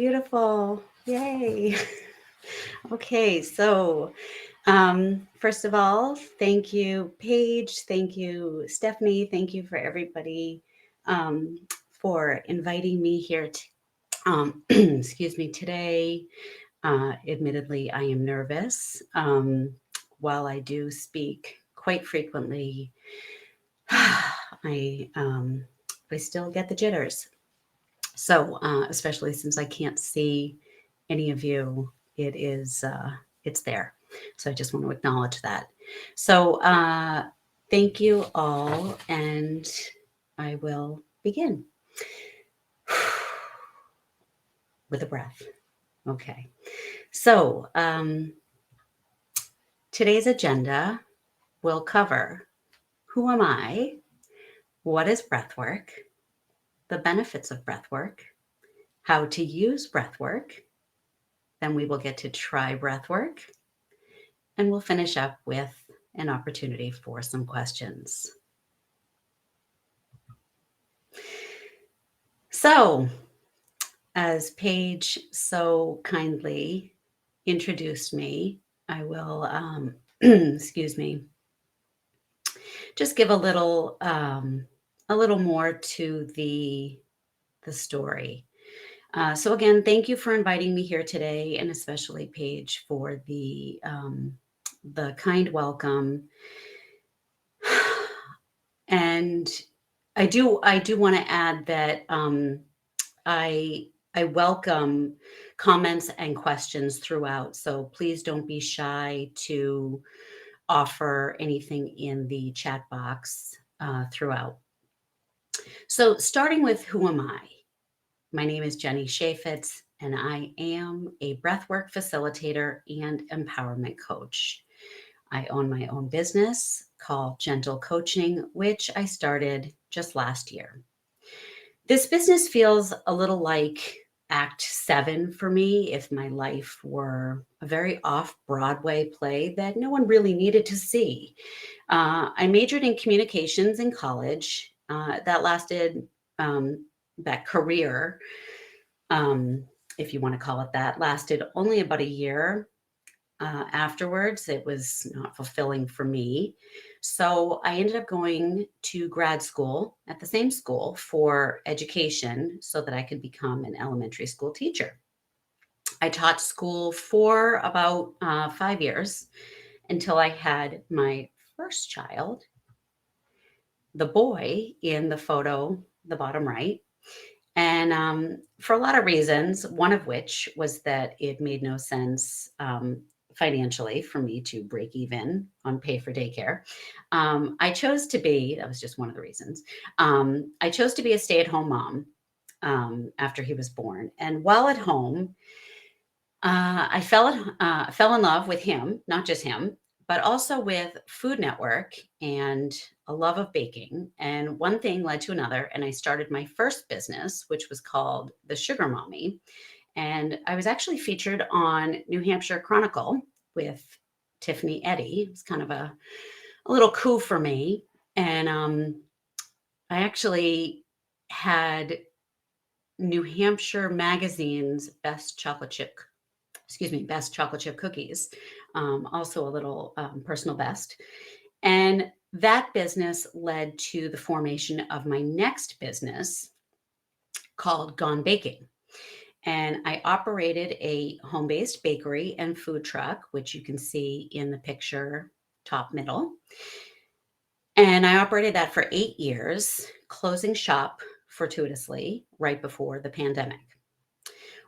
Beautiful. Yay. Okay, so first of all, thank you, Paige. Thank you, Stephanie. Thank you for everybody um, for inviting me here. Excuse me, today. Admittedly, I am nervous. While I do speak quite frequently, I I still get the jitters. So, especially since I can't see any of you, it's there. So I just want to acknowledge that. So, thank you all, and I will begin with a breath. Okay. So, today's agenda will cover who am I, what is breathwork, the benefits of breathwork, how to use breathwork. Then we will get to try breathwork, and we'll finish up with an opportunity for some questions. So, as Paige so kindly introduced me, I will, excuse me, just give a little more to the story. So again, thank you for inviting me here today, and especially Paige for the kind welcome. And I do want to add that I I welcome comments and questions throughout. So please don't be shy to offer anything in the chat box throughout. So starting with who am I? My name is Jenny Cheifetz, and I am a breathwork facilitator and empowerment coach. I own my own business called Jentle Coaching, which I started just last year. This business feels a little like Act Seven for me if my life were a very off Broadway play that no one really needed to see. I majored in communications in college. That career, um, if you want to call it that, lasted only about a year. Afterwards, it was not fulfilling for me. So I ended up going to grad school at the same school for education so that I could become an elementary school teacher. I taught school for about 5 years until I had my first child, the boy in the photo, the bottom right. And for a lot of reasons, one of which was that it made no sense financially for me to break even on pay for daycare. I chose to be, that was just one of the reasons, I chose to be a stay at home mom after he was born. And while at home, fell in love with him, not just him, but also with Food Network and a love of baking. And one thing led to another, and I started my first business, which was called The Sugar Mommy. And I was actually featured on New Hampshire Chronicle with Tiffany Eddy. It was kind of a little coup for me. And I actually had New Hampshire Magazine's best chocolate chip cookies, also a little personal best. And that business led to the formation of my next business called Gone Baking. And I operated a home based bakery and food truck, which you can see in the picture top middle. And I operated that for 8 years, closing shop fortuitously right before the pandemic.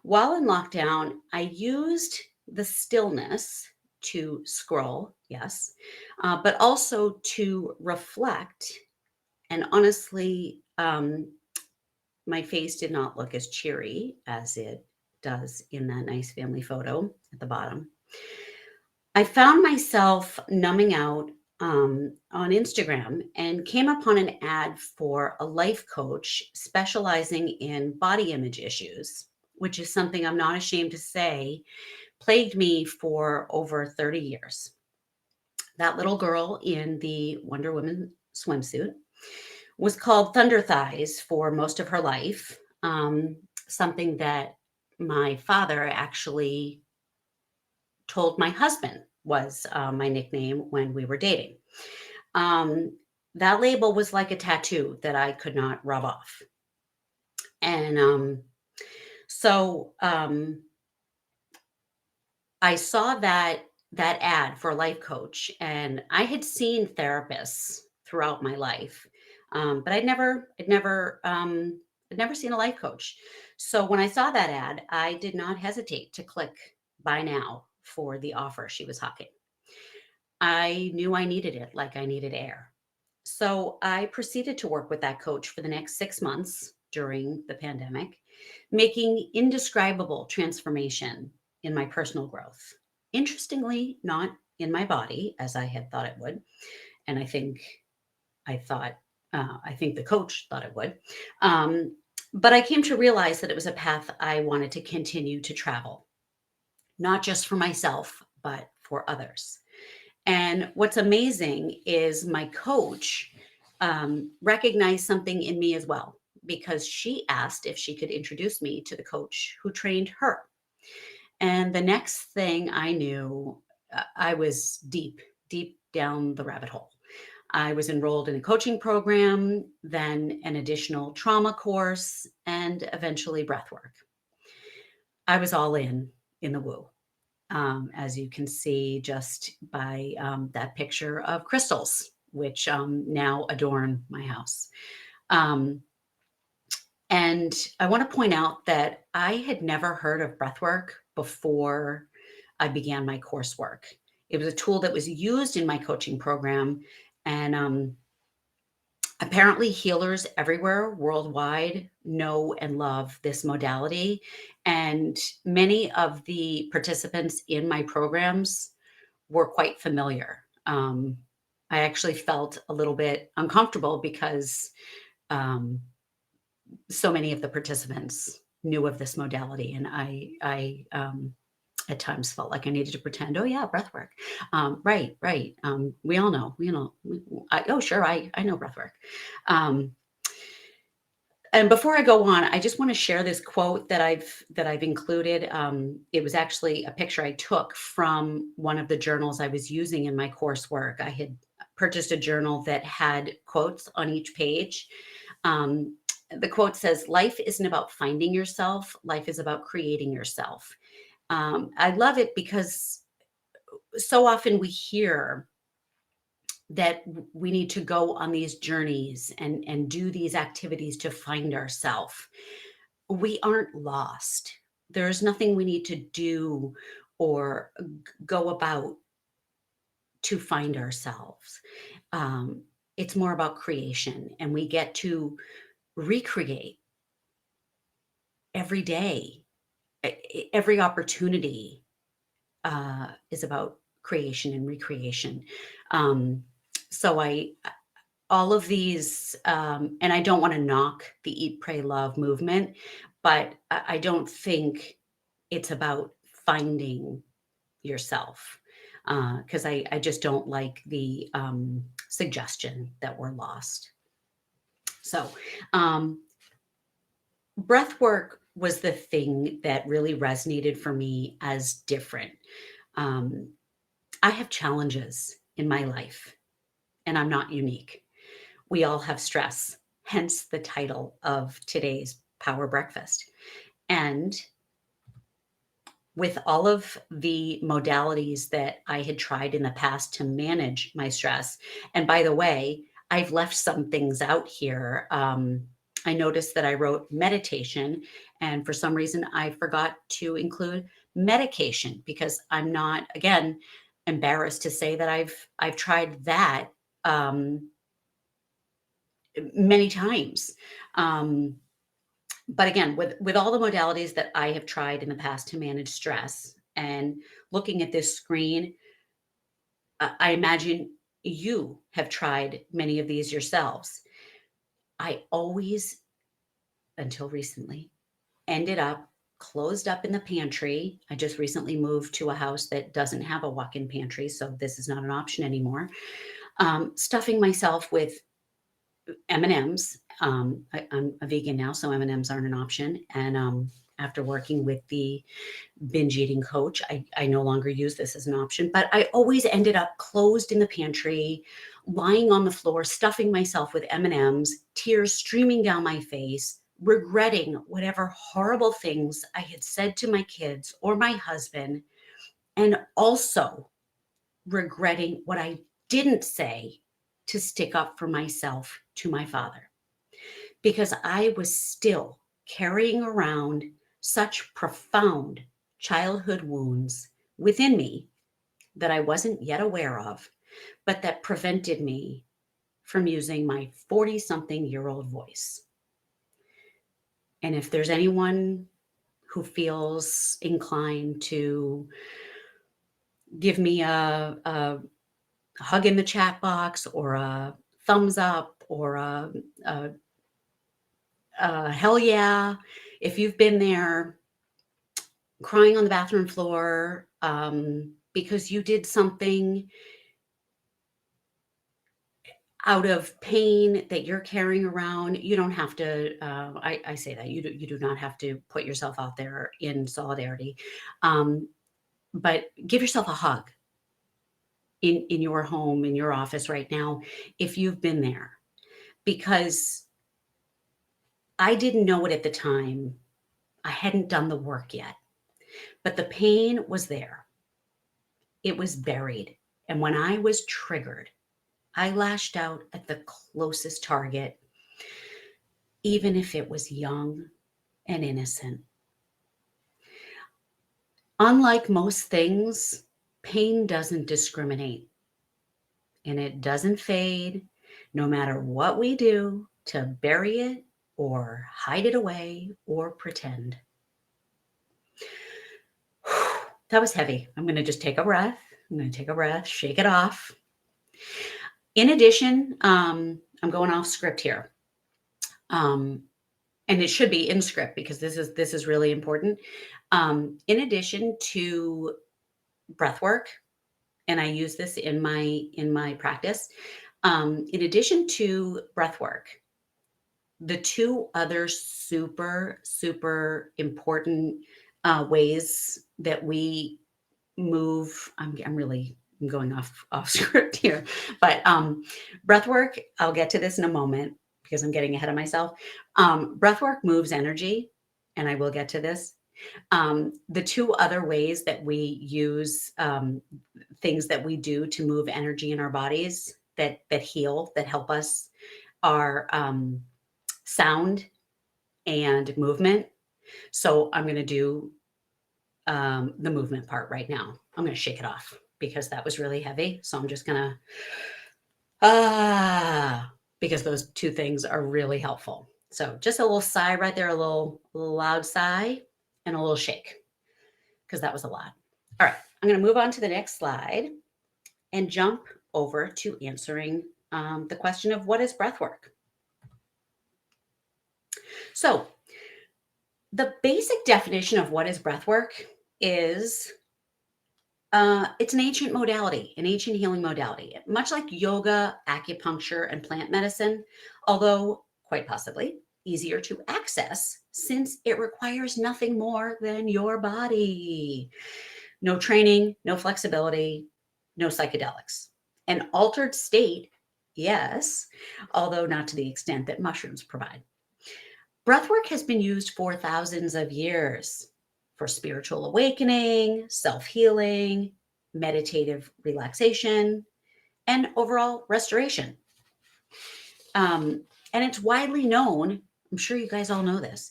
While in lockdown, I used the stillness to scroll, yes, but also to reflect. And honestly, my face did not look as cheery as it does in that nice family photo at the bottom. I found myself numbing out on Instagram and came upon an ad for a life coach specializing in body image issues, which is something I'm not ashamed to say plagued me for over 30 years. That little girl in the Wonder Woman swimsuit was called Thunder Thighs for most of her life, something that my father actually told my husband was my nickname when we were dating. Um, that label was like a tattoo that I could not rub off. And so I saw that ad for a life coach, and I had seen therapists throughout my life, but I'd never seen a life coach. So when I saw that ad, I did not hesitate to click buy now for the offer she was hawking. I knew I needed it like I needed air. So I proceeded to work with that coach for the next 6 months during the pandemic, making indescribable transformation in my personal growth. Interestingly, not in my body as I had thought it would. And I thought, I think the coach thought it would. Um, but I came to realize that it was a path I wanted to continue to travel, not just for myself, but for others. And what's amazing is my coach recognized something in me as well, because she asked if she could introduce me to the coach who trained her. And the next thing I knew, I was deep, deep down the rabbit hole. I was enrolled in a coaching program, then an additional trauma course, and eventually breathwork. I was all in the woo, as you can see just by that picture of crystals, which now adorn my house. Um, and I want to point out that I had never heard of breathwork before I began my coursework. It was a tool that was used in my coaching program, and apparently, healers everywhere worldwide know and love this modality. And many of the participants in my programs were quite familiar. I actually felt a little bit uncomfortable because um, so many of the participants knew of this modality, and I at times felt like I needed to pretend, oh yeah, breath work. Right, right. We all know, oh sure, I know breath work. Um, and before I go on, I just want to share this quote that I've included. It was actually a picture I took from one of the journals I was using in my coursework. I had purchased a journal that had quotes on each page. Um, the quote says, "Life isn't about finding yourself. Life is about creating yourself." I love it because so often we hear that we need to go on these journeys and do these activities to find ourselves. We aren't lost. There's nothing we need to do or go about to find ourselves. Um, it's more about creation, and we get to recreate every day. Every opportunity is about creation and recreation. Um, so all of these, and I don't want to knock the Eat, Pray, Love movement, but I don't think it's about finding yourself, because I just don't like the suggestion that we're lost. So, um, breath work was the thing that really resonated for me as different. Um, I have challenges in my life, and I'm not unique. We all have stress, hence the title of today's Power Breakfast. And with all of the modalities that I had tried in the past to manage my stress, and by the way, I've left some things out here. I noticed that I wrote meditation, and for some reason, I forgot to include medication because I'm not, again, embarrassed to say that I've tried that um, many times. Um, but again, with all the modalities that I have tried in the past to manage stress, and looking at this screen, I imagine you have tried many of these yourselves. I always, until recently, ended up closed up in the pantry. I just recently moved to a house that doesn't have a walk-in pantry, so this is not an option anymore. Stuffing myself with M&Ms. I'm a vegan now, so M&Ms aren't an option, and after working with the binge eating coach. I no longer use this as an option, but I always ended up closed in the pantry, lying on the floor, stuffing myself with M&Ms, tears streaming down my face, regretting whatever horrible things I had said to my kids or my husband, and also regretting what I didn't say to stick up for myself to my father, because I was still carrying around such profound childhood wounds within me that I wasn't yet aware of, but that prevented me from using my 40-something-year-old voice. And if there's anyone who feels inclined to give me a hug in the chat box, or a thumbs up, or a hell yeah, if you've been there crying on the bathroom floor because you did something out of pain that you're carrying around, you don't have to, I say that, you do not have to put yourself out there in solidarity, but give yourself a hug in your home, in your office right now, if you've been there, because I didn't know it at the time. I hadn't done the work yet, but the pain was there. It was buried. And when I was triggered, I lashed out at the closest target, even if it was young and innocent. Unlike most things, pain doesn't discriminate, and it doesn't fade no matter what we do to bury it or hide it away or pretend. That was heavy. I'm going to just take a breath. I'm going to take a breath, shake it off. In addition, I'm going off script here. And it should be in script because this is really important. In addition to breath work, and I use this in my practice. In addition to breath work, the two other super important ways that we move. I'm going off script here, but breath work. I'll get to this in a moment because I'm getting ahead of myself. Breath work moves energy, and I will get to this. The two other ways that we use things that we do to move energy in our bodies that heal, that help us, are sound and movement. So I'm going to do the movement part right now. I'm going to shake it off because that was really heavy. So I'm just going to, because those two things are really helpful. So just a little sigh right there, a little loud sigh and a little shake, because that was a lot. All right, I'm going to move on to the next slide and jump over to answering the question of what is breath work. So the basic definition of what is breath work is it's an ancient modality, an ancient healing modality, much like yoga, acupuncture, and plant medicine, although quite possibly easier to access since it requires nothing more than your body. No training, no flexibility, no psychedelics. An altered state, yes, although not to the extent that mushrooms provide. Breathwork has been used for thousands of years for spiritual awakening, self-healing, meditative relaxation, and overall restoration. And it's widely known, I'm sure you guys all know this,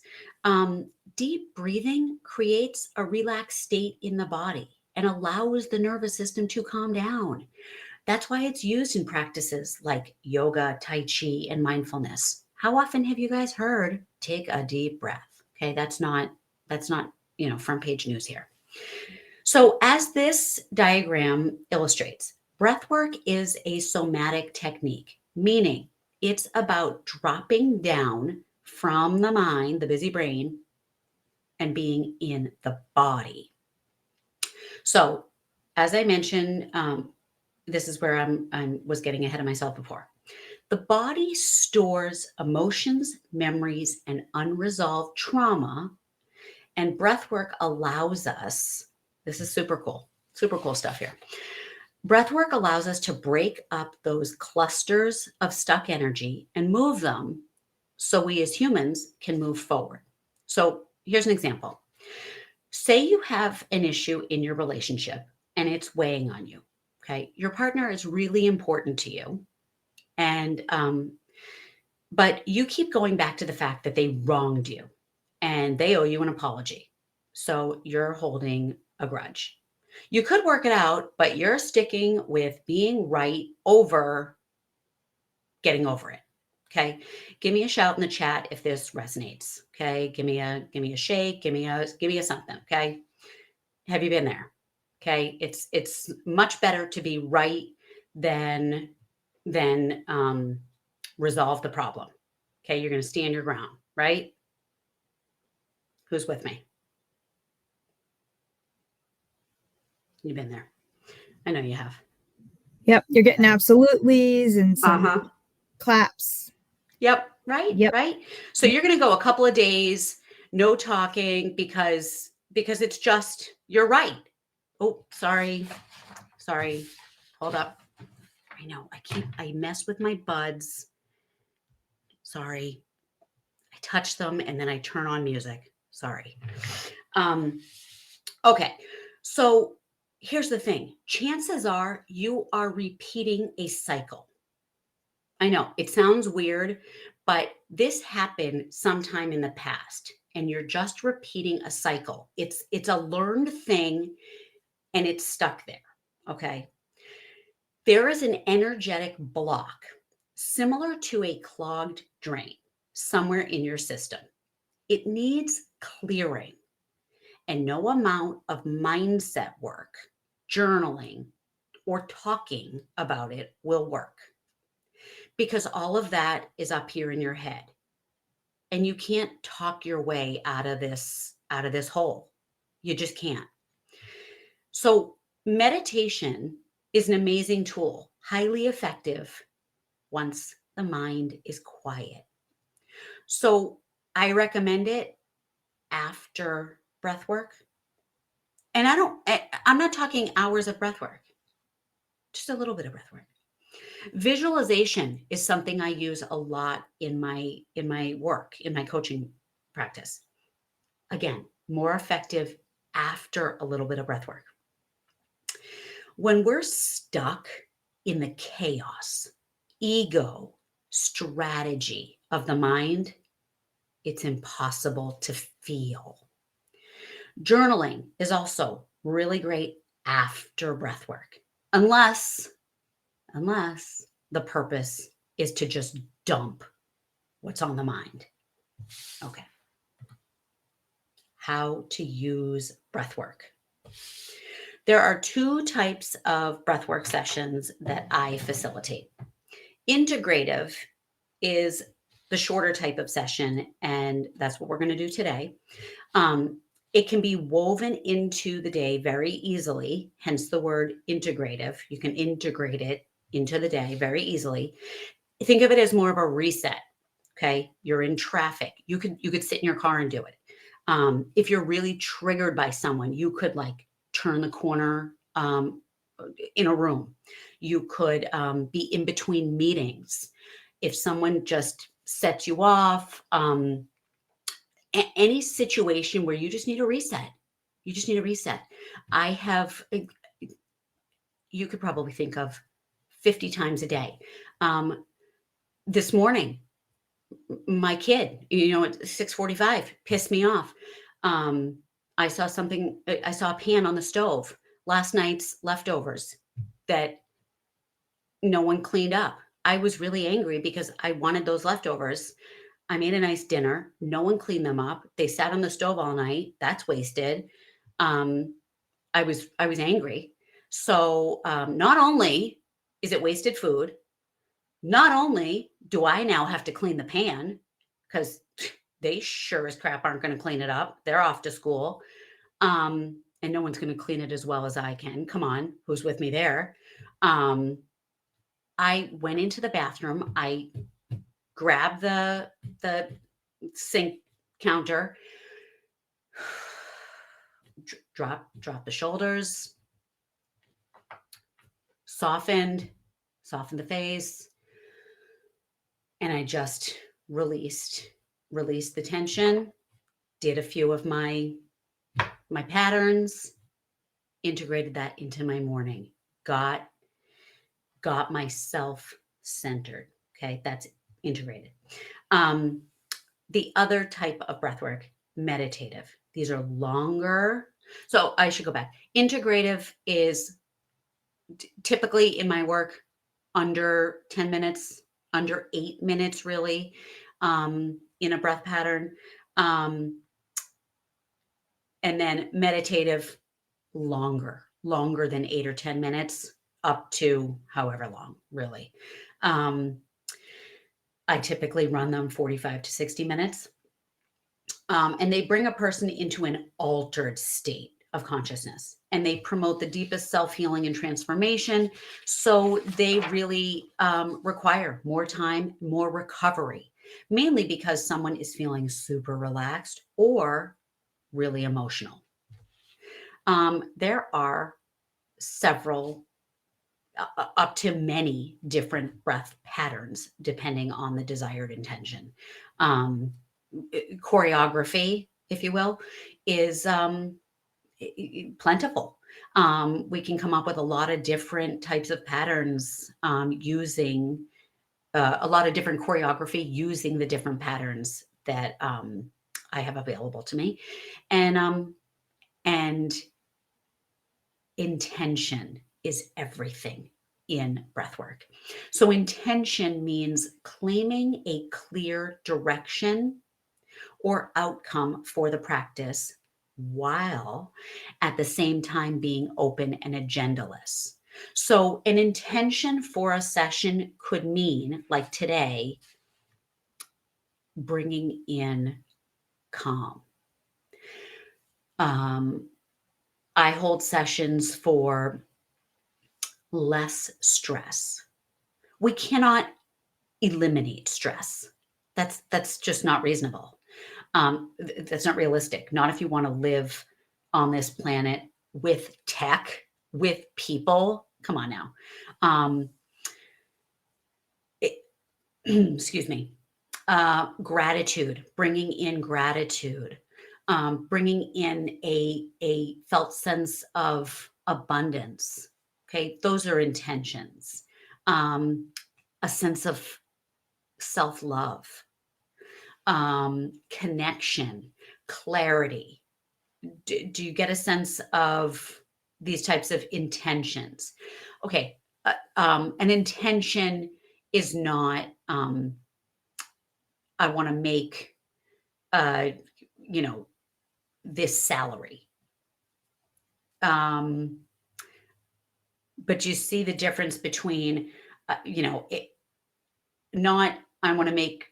deep breathing creates a relaxed state in the body and allows the nervous system to calm down. That's why it's used in practices like yoga, tai chi, and mindfulness. How often have you guys heard, take a deep breath? Okay, that's not, front page news here. So as this diagram illustrates, breath work is a somatic technique, meaning it's about dropping down from the mind, the busy brain, and being in the body. So as I mentioned, this is where I was getting ahead of myself before. The body stores emotions, memories, and unresolved trauma, And breath work allows us, this is super cool stuff here. Breath work allows us to break up those clusters of stuck energy and move them so we as humans can move forward. So here's an example. Say you have an issue in your relationship and it's weighing on you. Okay. Your partner is really important to you. And, but you keep going back to the fact that they wronged you and they owe you an apology. So you're holding a grudge. You could work it out, but you're sticking with being right over getting over it. Okay. Give me a shout in the chat if this resonates. Okay. Give me a shake. Give me a something. Okay. Have you been there? Okay. It's much better to be right than resolve the problem. Okay. You're going to stand your ground, right? Who's with me? You've been there. I know you have. Yep. You're getting absolutelys and some claps. Yep. Right. Yep. Right. So you're going to go a couple of days, no talking because it's just, you're right. Oh, sorry. Hold up. I know I mess with my buds. Sorry. I touch them and then I turn on music. Sorry. Okay. So here's the thing. Chances are you are repeating a cycle. I know it sounds weird, but this happened sometime in the past and you're just repeating a cycle. It's a learned thing and it's stuck there. Okay. There is an energetic block similar to a clogged drain somewhere in your system. It needs clearing, and no amount of mindset work, journaling, or talking about it will work because all of that is up here in your head. And you can't talk your way out of this hole. You just can't. So meditation is an amazing tool, highly effective once the mind is quiet. So I recommend it after breath work. And I'm not talking hours of breath work, just a little bit of breath work. Visualization is something I use a lot in my work, in my coaching practice. Again, more effective after a little bit of breath work. When we're stuck in the chaos, ego, strategy of the mind, it's impossible to feel. Journaling is also really great after breath work, unless the purpose is to just dump what's on the mind. Okay. How to use breath work. There are two types of breathwork sessions that I facilitate. Integrative is the shorter type of session, and that's what we're going to do today. It can be woven into the day very easily, hence the word integrative. You can integrate it into the day very easily. Think of it as more of a reset. Okay, you're in traffic. You could sit in your car and do it. If you're really triggered by someone, you could like turn the corner in a room. You could be in between meetings. If someone just sets you off, any situation where you just need a reset. You just need a reset. You could probably think of 50 times a day. This morning, my kid, at 6:45, pissed me off. I saw a pan on the stove, last night's leftovers that no one cleaned up. I was really angry because I wanted those leftovers. I made a nice dinner. No one cleaned them up. They sat on the stove all night. That's wasted. I was angry. So not only is it wasted food, not only do I now have to clean the pan because they sure as crap aren't going to clean it up. They're off to school. And no one's going to clean it as well as I can. Come on, who's with me there? I went into the bathroom. I grabbed the sink counter, Drop the shoulders, soften the face, and I just released the tension, did a few of my patterns, integrated that into my morning, got myself centered. Okay, that's integrated. The other type of breath work, meditative. These are longer. So I should go back. Integrative is typically in my work under 10 minutes, under 8 minutes, really, in a breath pattern. And then meditative, longer than 8 or 10 minutes, up to however long, really. I typically run them 45 to 60 minutes. And they bring a person into an altered state of consciousness, and they promote the deepest self-healing and transformation. So they really require more time, more recovery, mainly because someone is feeling super relaxed or really emotional. There are several, up to many different breath patterns, depending on the desired intention. Choreography, if you will, is plentiful. We can come up with a lot of different types of patterns, using a lot of different choreography, using the different patterns that I have available to me. And intention is everything in breathwork. So intention means claiming a clear direction or outcome for the practice, while at the same time being open and agendaless. So an intention for a session could mean, like today, bringing in calm. I hold sessions for less stress. We cannot eliminate stress. That's just not reasonable. That's not realistic. Not if you want to live on this planet with tech, with people. Come on now. Excuse me. Gratitude, bringing in gratitude, bringing in a felt sense of abundance. Okay, those are intentions. A sense of self-love, connection, clarity. Do you get a sense of these types of intentions? Okay, an intention is not, I want to make, uh, you know, this salary. But you see the difference between, not I want to make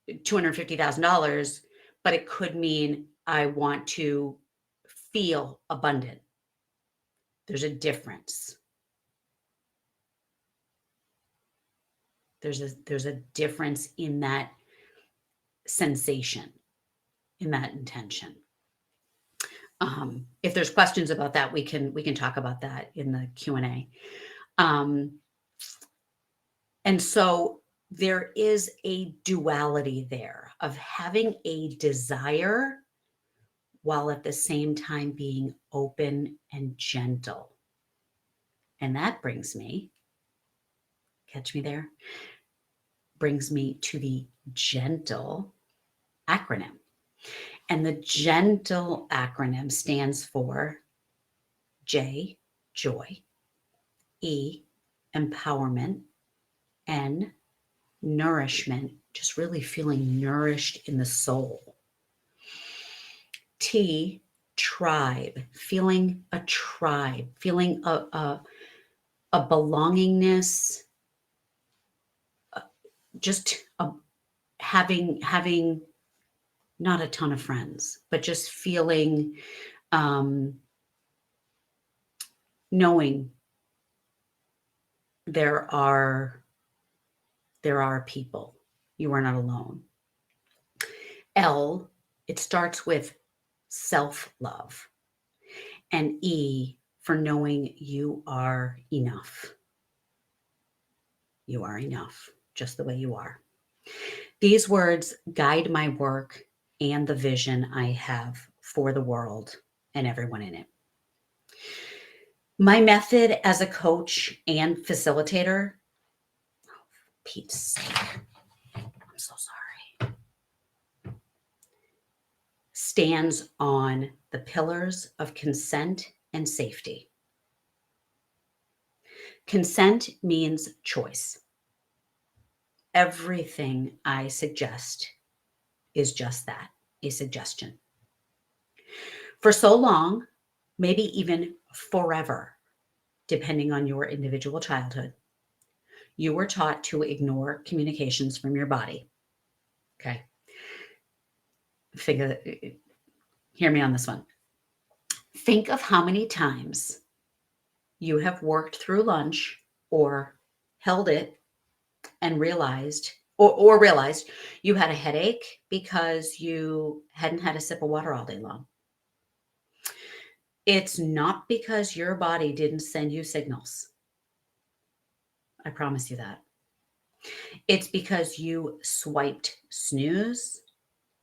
$250,000, but it could mean I want to feel abundant. There's a difference. There's a difference in that sensation, in that intention. If there's questions about that, we can talk about that in the Q&A. And so there is a duality there of having a desire while at the same time being open and gentle. And that brings me, catch me there, brings me to the Jentle acronym. And the Jentle acronym stands for J, joy, E, empowerment, N, nourishment, just really feeling nourished in the soul. T, tribe, feeling a tribe, feeling a belongingness, just having not a ton of friends, but just feeling, knowing there are people. You are not alone. L, it starts with self-love. And E for knowing you are enough. You are enough, just the way you are. These words guide my work and the vision I have for the world and everyone in it. My method as a coach and facilitator, Pete's sake, I'm so sorry, stands on the pillars of consent and safety. Consent means choice. Everything I suggest is just that, a suggestion. For so long, maybe even forever, depending on your individual childhood, you were taught to ignore communications from your body. Okay. Hear me on this one. Think of how many times you have worked through lunch or held it and realized or realized you had a headache because you hadn't had a sip of water all day long. It's not because your body didn't send you signals. I promise you that. It's because you swiped snooze,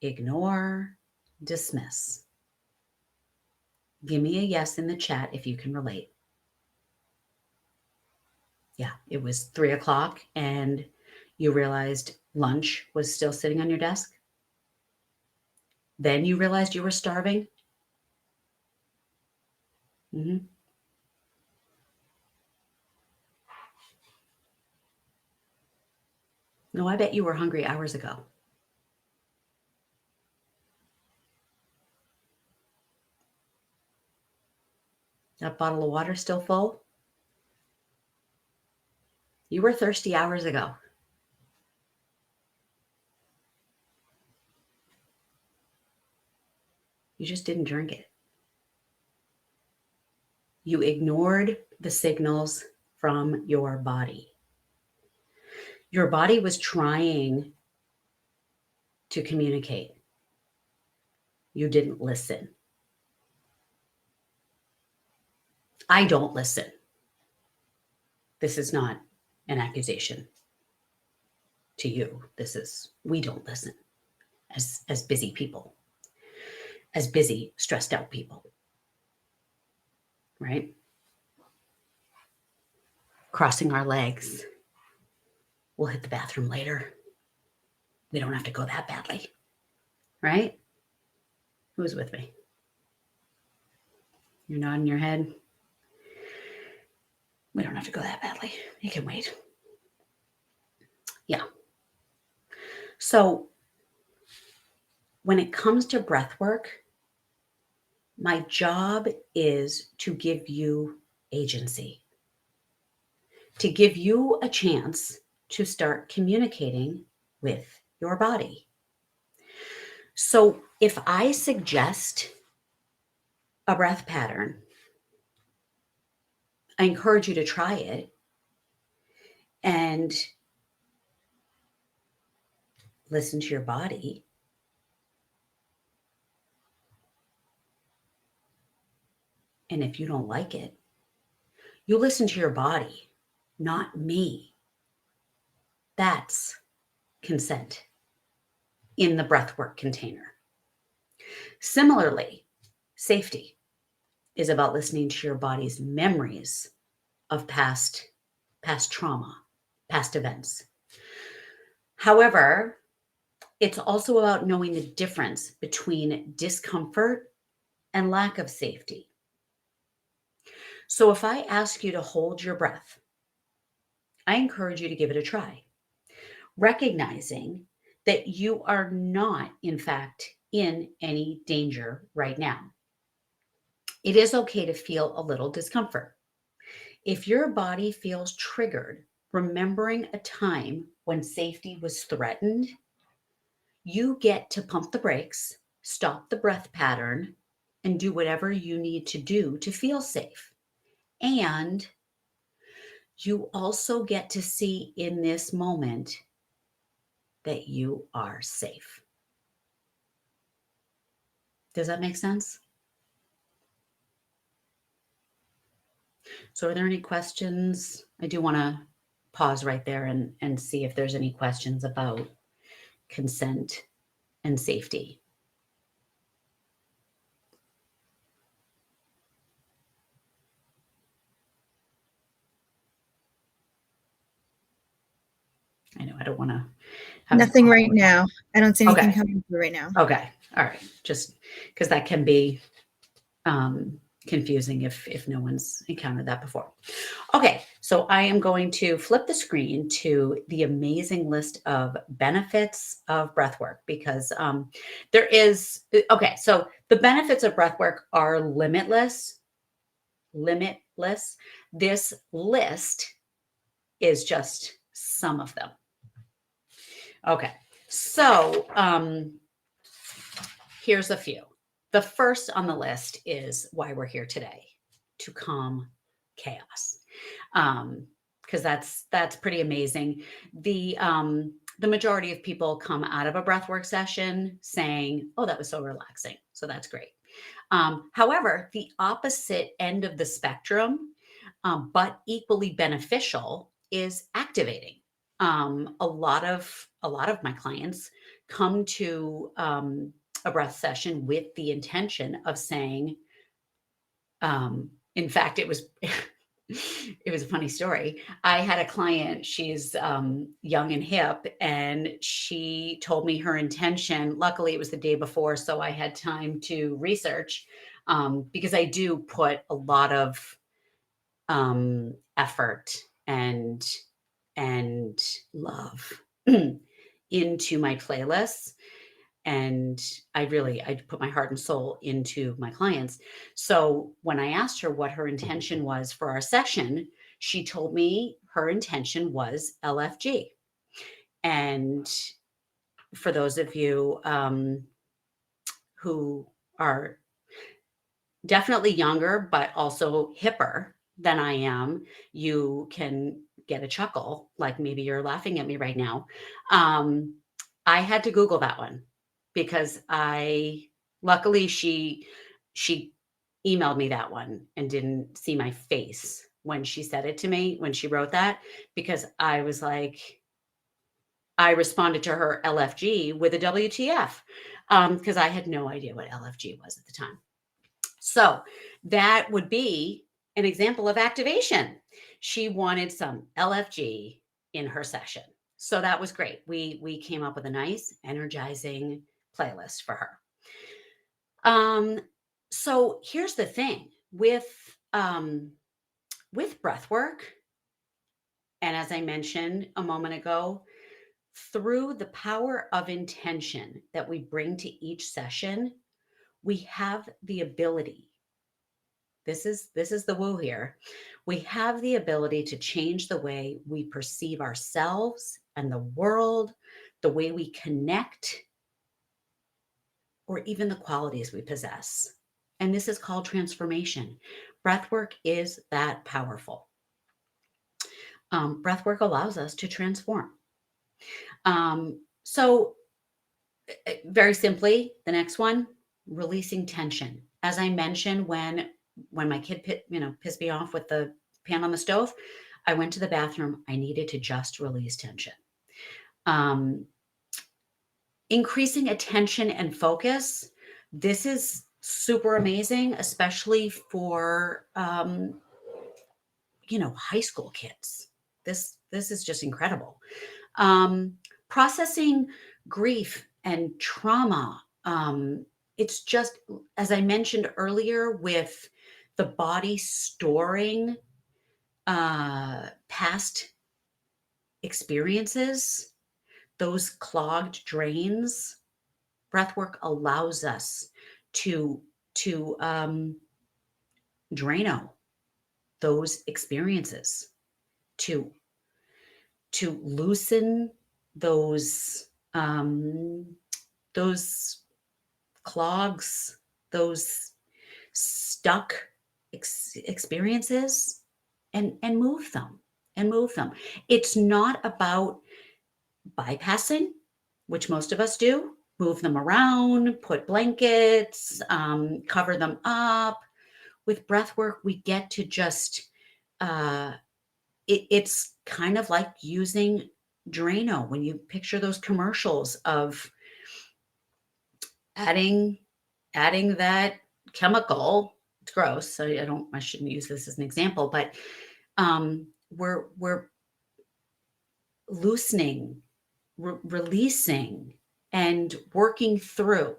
ignore, dismiss. Give me a yes in the chat if you can relate. Yeah, it was 3:00 and you realized lunch was still sitting on your desk. Then you realized you were starving. Mm-hmm. No, I bet you were hungry hours ago. That bottle of water still full? You were thirsty hours ago. You just didn't drink it. You ignored the signals from your body. Your body was trying to communicate. You didn't listen. I don't listen. This is not an accusation to you. We don't listen as busy people, as busy, stressed out people, right? Crossing our legs. We'll hit the bathroom later. We don't have to go that badly, right? Who's with me? You're nodding your head. We don't have to go that badly. You can wait. Yeah. So when it comes to breath work, my job is to give you agency, to give you a chance to start communicating with your body. So if I suggest a breath pattern, I encourage you to try it and listen to your body. And if you don't like it, you listen to your body, not me. That's consent in the breathwork container. Similarly, safety is about listening to your body's memories of past trauma, past events. However, it's also about knowing the difference between discomfort and lack of safety. So if I ask you to hold your breath, I encourage you to give it a try, recognizing that you are not, in fact, in any danger right now. It is okay to feel a little discomfort. If your body feels triggered, remembering a time when safety was threatened, you get to pump the brakes, stop the breath pattern, and do whatever you need to do to feel safe. And you also get to see in this moment that you are safe. Does that make sense? So are there any questions? I do want to pause right there and see if there's any questions about consent and safety. I know I don't want to have nothing right now. I don't see anything coming through right now. Okay. All right. Just because that can be confusing if no one's encountered that before. Okay, so I am going to flip the screen to the amazing list of benefits of breathwork because there is, okay, so the benefits of breathwork are limitless. This list is just some of them. Okay, so here's a few. The first on the list is why we're here today, to calm chaos. Because that's pretty amazing. The majority of people come out of a breathwork session saying, "Oh, that was so relaxing." So that's great. However, the opposite end of the spectrum, but equally beneficial, is activating. A lot of my clients come to a breath session with the intention of saying, in fact, it was it was a funny story. I had a client, she's young and hip, and she told me her intention. Luckily, it was the day before, so I had time to research because I do put a lot of effort and love into my playlists. And I put my heart and soul into my clients. So when I asked her what her intention was for our session, she told me her intention was LFG. And for those of you who are definitely younger, but also hipper than I am, you can get a chuckle, like maybe you're laughing at me right now. I had to Google that one because luckily she emailed me that one and didn't see my face when she said it to me, when she wrote that, because I was like, I responded to her LFG with a WTF because I had no idea what LFG was at the time. So that would be an example of activation. She wanted some LFG in her session. So that was great. We came up with a nice, energizing playlist for her. So here's the thing with breath work, and as I mentioned a moment ago, through the power of intention that we bring to each session, we have the ability. This is the woo here. We have the ability to change the way we perceive ourselves and the world, the way we connect, or even the qualities we possess. And this is called transformation. Breathwork is that powerful. Breathwork allows us to transform. So very simply, the next one, releasing tension. As I mentioned, when my kid pissed me off with the pan on the stove, I went to the bathroom. I needed to just release tension. Increasing attention and focus. This is super amazing, especially for high school kids. This is just incredible. Processing grief and trauma. It's just, as I mentioned earlier, with the body storing past experiences, those clogged drains, breathwork allows us to draino those experiences, to loosen those clogs, those stuck experiences, and move them. It's not about bypassing, which most of us do. move them around, put blankets, cover them up. With breath work, we get to just, uh, it's kind of like using Drano when you picture those commercials of adding that chemical. It's gross, so I shouldn't use this as an example, but we're loosening, releasing, and working through.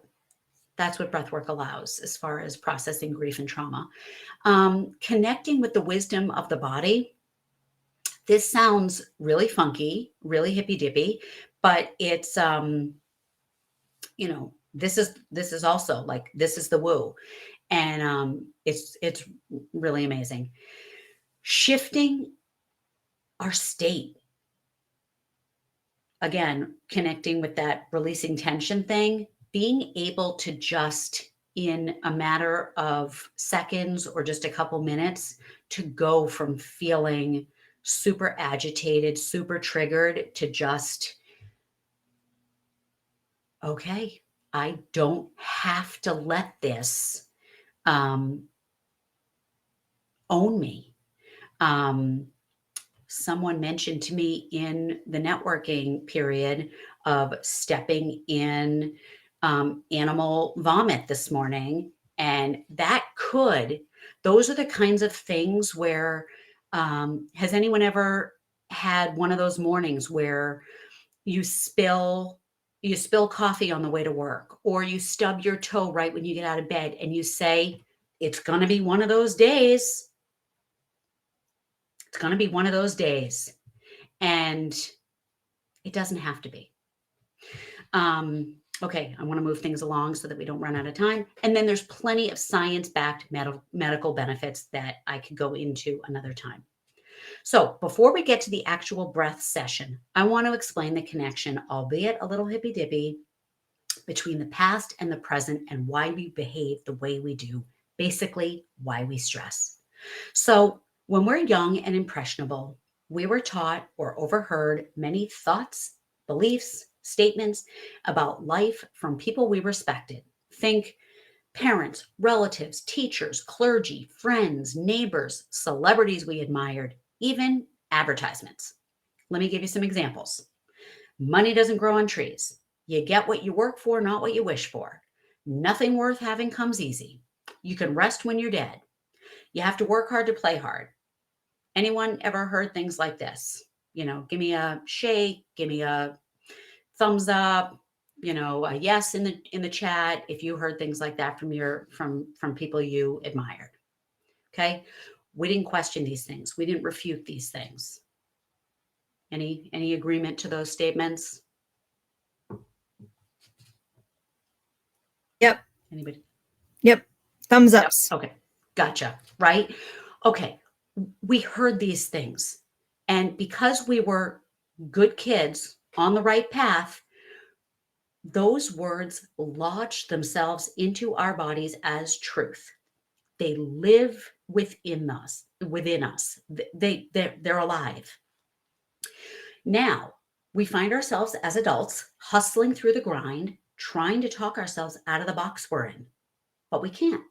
That's what breathwork allows as far as processing grief and trauma. Connecting with the wisdom of the body. This sounds really funky, really hippy dippy, but it's this is also like, this is the woo, and it's really amazing. Shifting our state, again, connecting with that releasing tension thing, being able to just in a matter of seconds or just a couple minutes to go from feeling super agitated, super triggered to just, okay, I don't have to let this um, own me. Um, Someone mentioned to me in the networking period of stepping in animal vomit this morning. And those are the kinds of things where, has anyone ever had one of those mornings where you spill coffee on the way to work, or you stub your toe right when you get out of bed and you say, it's going to be one of those days. It's going to be one of those days. And it doesn't have to be. Okay, I want to move things along so that we don't run out of time. And then there's plenty of science-backed medical benefits that I could go into another time. So before we get to the actual breath session, I want to explain the connection, albeit a little hippy-dippy, between the past and the present and why we behave the way we do, basically why we stress. So when we're young and impressionable, we were taught or overheard many thoughts, beliefs, statements about life from people we respected. Think parents, relatives, teachers, clergy, friends, neighbors, celebrities we admired, even advertisements. Let me give you some examples. Money doesn't grow on trees. You get what you work for, not what you wish for. Nothing worth having comes easy. You can rest when you're dead. You have to work hard to play hard. Anyone ever heard things like this? Give me a shake, give me a thumbs up, a yes in the chat if you heard things like that from people you admired. Okay? We didn't question these things. We didn't refute these things. Any agreement to those statements? Yep. Anybody? Yep. Thumbs ups. Yep. Okay. Gotcha. Right? Okay. We heard these things. And because we were good kids on the right path, those words lodged themselves into our bodies as truth. They live within us. They're alive. Now, we find ourselves as adults hustling through the grind, trying to talk ourselves out of the box we're in, but we can't.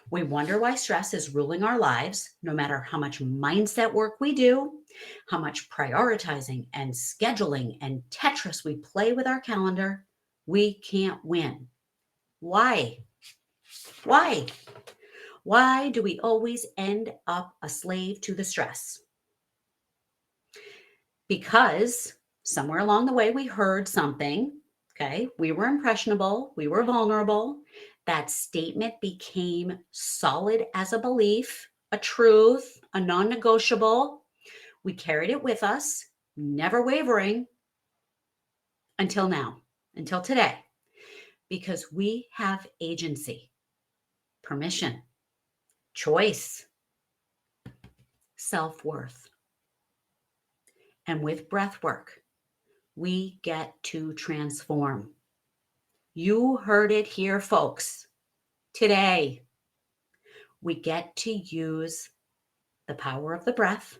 We wonder why stress is ruling our lives, no matter how much mindset work we do, how much prioritizing and scheduling and Tetris we play with our calendar. We can't win. Why? Why? Why do we always end up a slave to the stress? Because somewhere along the way we heard something, okay? We were impressionable, we were vulnerable. That statement became solid as a belief, a truth, a non-negotiable. We carried it with us, never wavering until now, until today, because we have agency, permission, choice, self-worth. And with breath work, we get to transform. You heard it here, folks. Today, we get to use the power of the breath,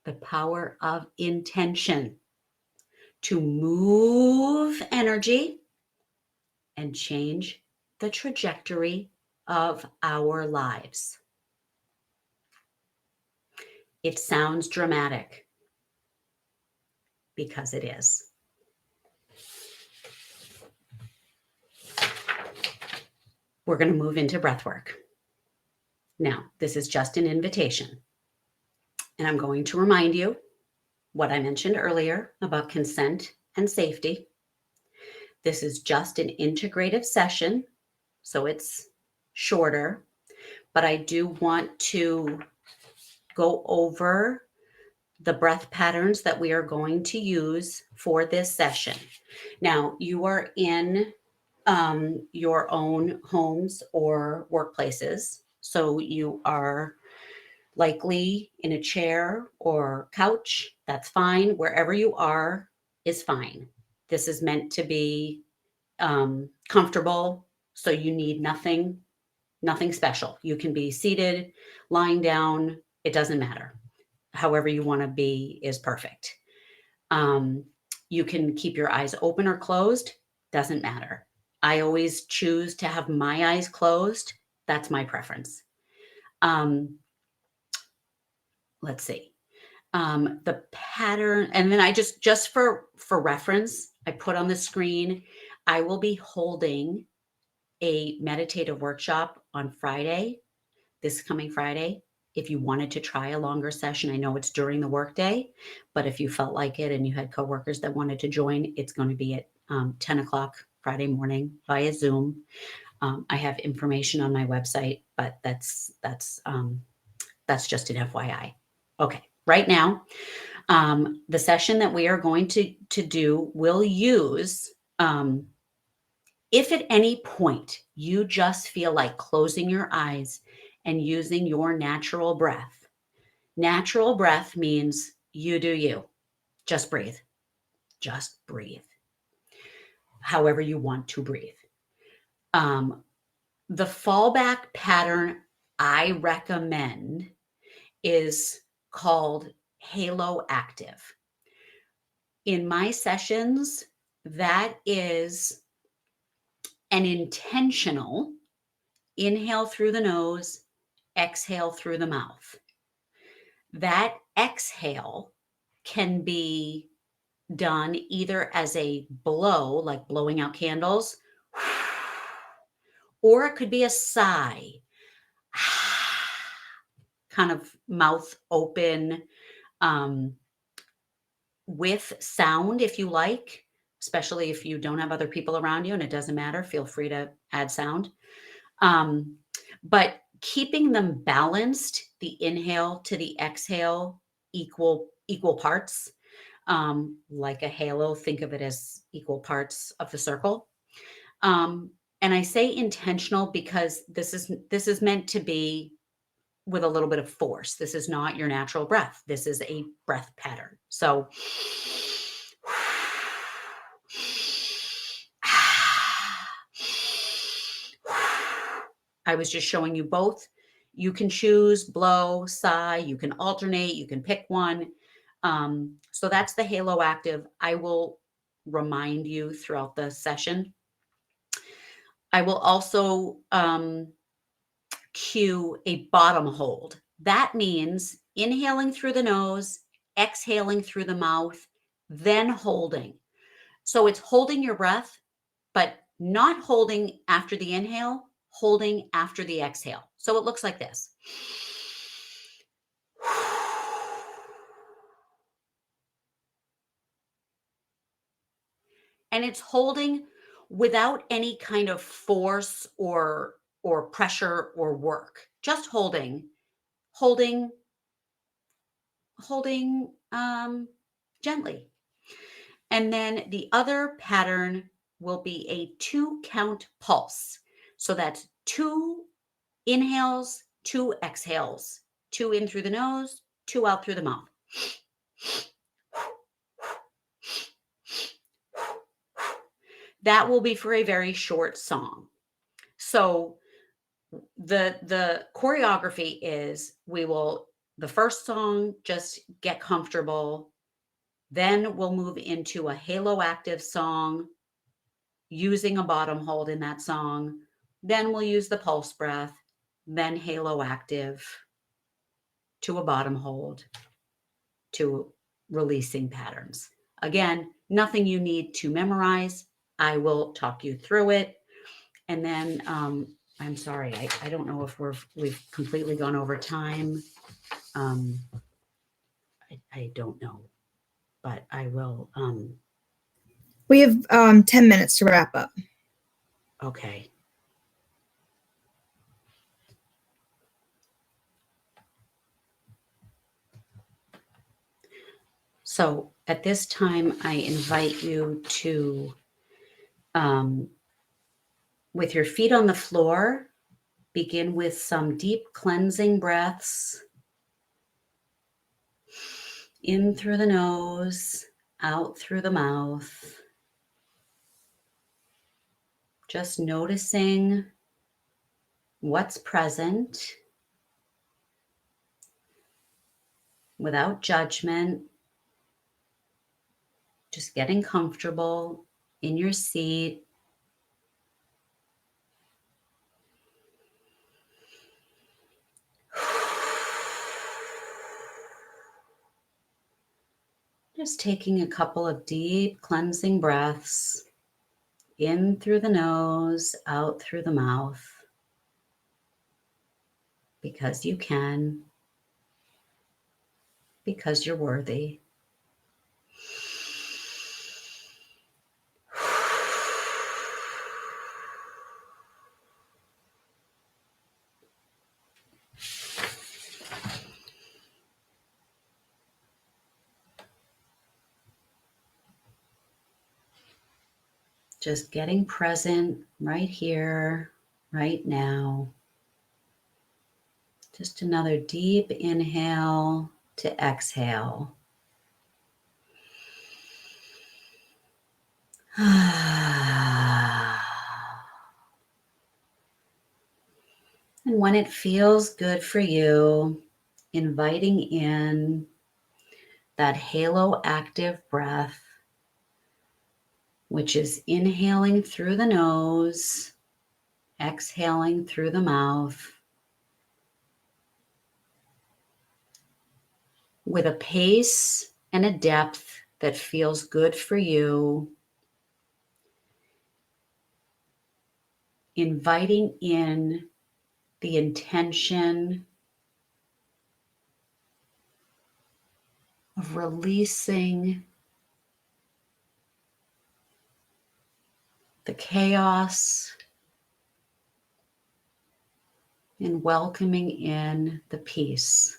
the power of intention to move energy, and change the trajectory of our lives. It sounds dramatic because it is. We're going to move into breath work. Now, this is just an invitation. And I'm going to remind you what I mentioned earlier about consent and safety. This is just an integrative session, so it's shorter, but I do want to go over the breath patterns that we are going to use for this session. Now, you are in your own homes or workplaces, so you are likely in a chair or couch. That's fine. Wherever you are is fine. This is meant to be comfortable, so you need nothing special. You can be seated, lying down, it doesn't matter. However you want to be is perfect. You can keep your eyes open or closed, doesn't matter. I always choose to have my eyes closed. That's my preference. Let's see. The pattern, and then I just for reference, I put on the screen, I will be holding a meditative workshop on Friday, this coming Friday. If you wanted to try a longer session, I know it's during the workday, but if you felt like it and you had coworkers that wanted to join, it's going to be at 10 o'clock Friday morning via Zoom. I have information on my website, but that's just an FYI. Okay, right now, the session that we are going to do will use, if at any point you just feel like closing your eyes and using your natural breath. Natural breath means you do you. Just breathe. Just breathe. However you want to breathe. The fallback pattern I recommend is called Halo Active. In my sessions, that is an intentional inhale through the nose, exhale through the mouth. That exhale can be done either as a blow, like blowing out candles, or it could be a sigh, kind of mouth open, with sound if you like, especially if you don't have other people around you and it doesn't matter, feel free to add sound. But keeping them balanced, the inhale to the exhale, equal parts, like a halo, think of it as equal parts of the circle. And I say intentional because this is meant to be with a little bit of force. This is not your natural breath. This is a breath pattern. So I was just showing you both. You can choose blow, sigh, you can alternate, you can pick one. So that's the Halo Active. I will remind you throughout the session. I will also cue a bottom hold. That means inhaling through the nose, exhaling through the mouth, then holding. So it's holding your breath, but not holding after the inhale, holding after the exhale. So it looks like this. And it's holding without any kind of force or pressure or work. Just holding gently. And then the other pattern will be a 2-count pulse. So that's 2 inhales, 2 exhales, 2 in through the nose, 2 out through the mouth. That will be for a very short song. So the choreography is the first song, just get comfortable. Then we'll move into a Halo Active song. using a bottom hold in that song. Then we'll use the pulse breath, then halo active to a bottom hold to releasing patterns. Again, nothing you need to memorize. I will talk you through it. And then I'm sorry, I don't know if we've completely gone over time. I don't know, but I will. We have 10 minutes to wrap up. Okay. So at this time, I invite you to, with your feet on the floor, begin with some deep cleansing breaths. In through the nose, out through the mouth. Just noticing what's present without judgment. Just getting comfortable in your seat. Just taking a couple of deep cleansing breaths in through the nose, out through the mouth, because you can, because you're worthy. Just getting present right here, right now. Just another deep inhale to exhale. And when it feels good for you, inviting in that halo active breath, which is inhaling through the nose, exhaling through the mouth, with a pace and a depth that feels good for you. Inviting in the intention of releasing the chaos and welcoming in the peace.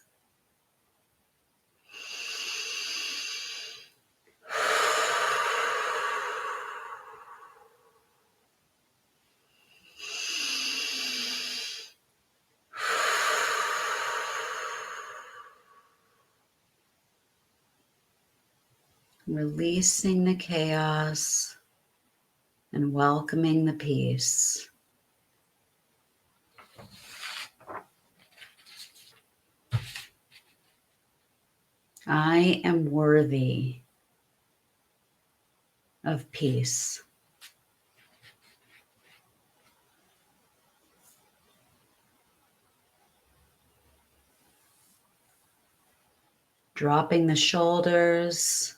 Releasing the chaos and welcoming the peace. I am worthy of peace. Dropping the shoulders,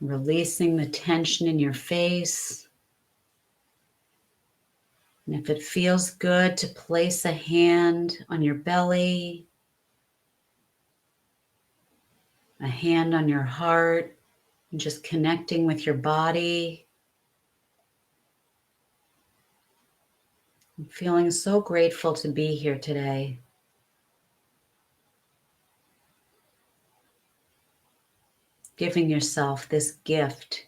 releasing the tension in your face. And if it feels good to place a hand on your belly, a hand on your heart, and just connecting with your body. I'm feeling so grateful to be here today. Giving yourself this gift.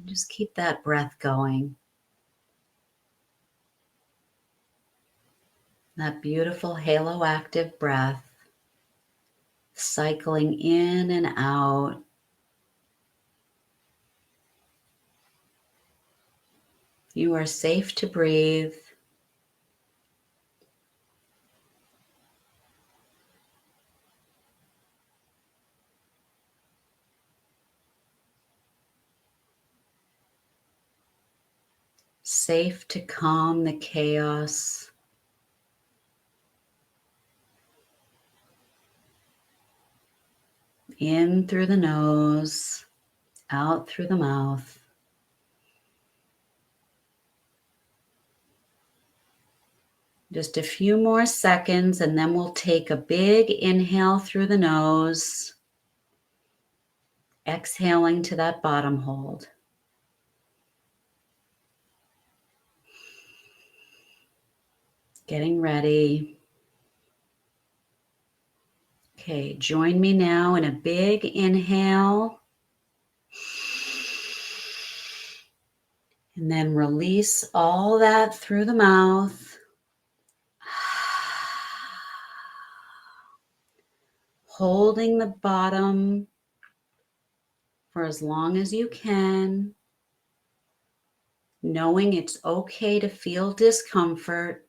Just keep that breath going. That beautiful halo active breath, cycling in and out. You are safe to breathe. Safe to calm the chaos. In through the nose, out through the mouth. Just a few more seconds, and then we'll take a big inhale through the nose, exhaling to that bottom hold. Getting ready. Okay, join me now in a big inhale. And then release all that through the mouth. Holding the bottom for as long as you can. Knowing it's okay to feel discomfort.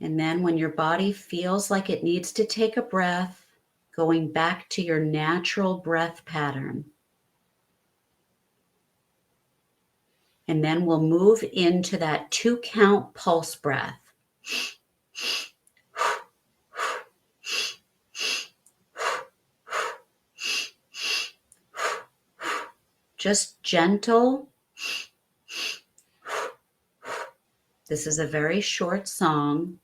And then when your body feels like it needs to take a breath, going back to your natural breath pattern. And then we'll move into that 2-count pulse breath. Just gentle. This is a very short song.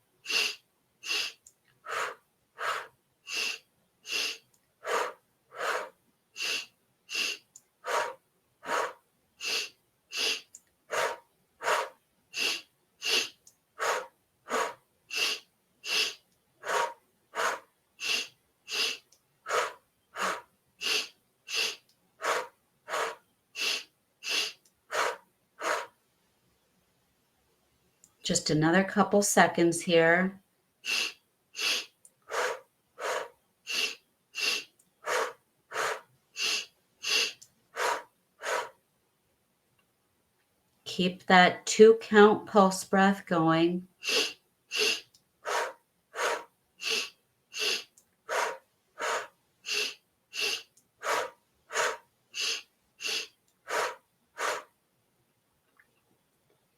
Just another couple seconds here. Keep that 2-count pulse breath going.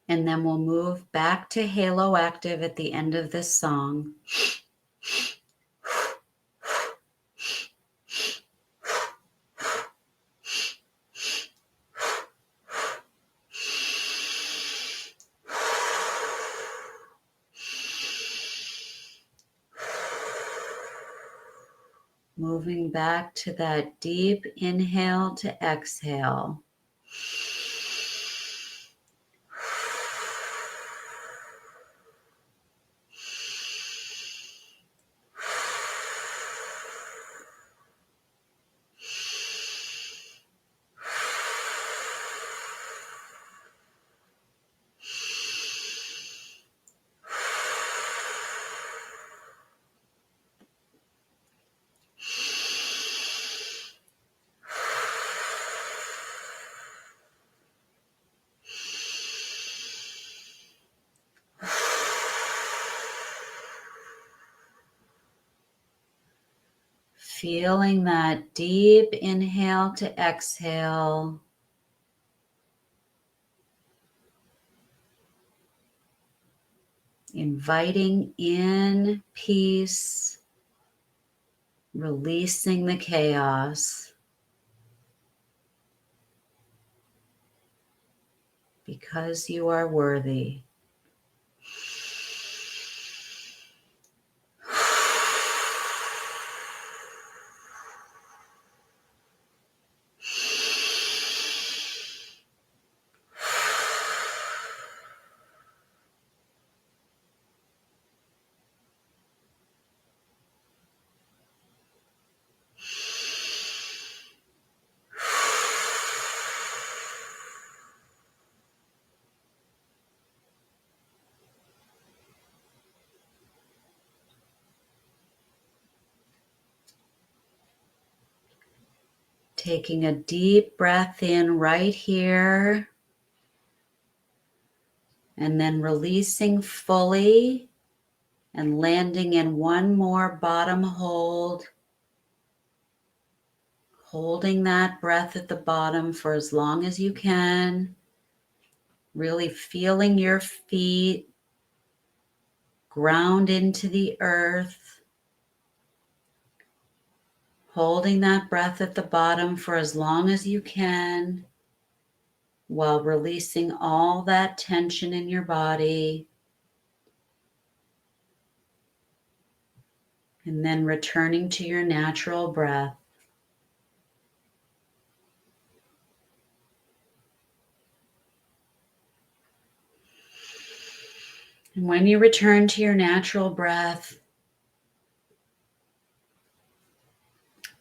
And then we'll move back to halo active at the end of this song. Moving back to that deep inhale to exhale. Feeling that deep inhale to exhale. Inviting in peace, releasing the chaos. Because you are worthy. Taking a deep breath in right here, and then releasing fully and landing in one more bottom hold. Holding that breath at the bottom for as long as you can. Really feeling your feet ground into the earth. Holding that breath at the bottom for as long as you can, while releasing all that tension in your body. And then returning to your natural breath. And when you return to your natural breath,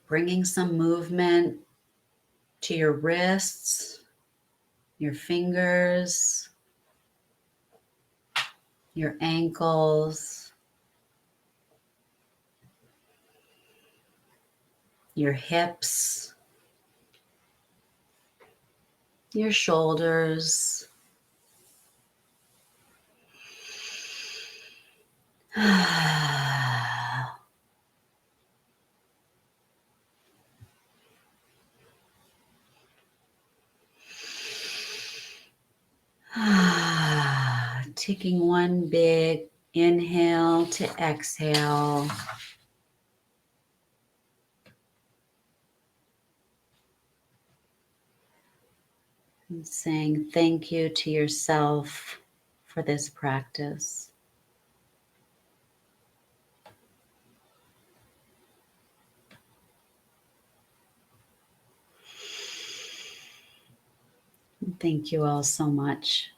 bringing some movement to your wrists, your fingers, your ankles, your hips, your shoulders. Taking one big inhale to exhale. And saying thank you to yourself for this practice. Thank you all so much.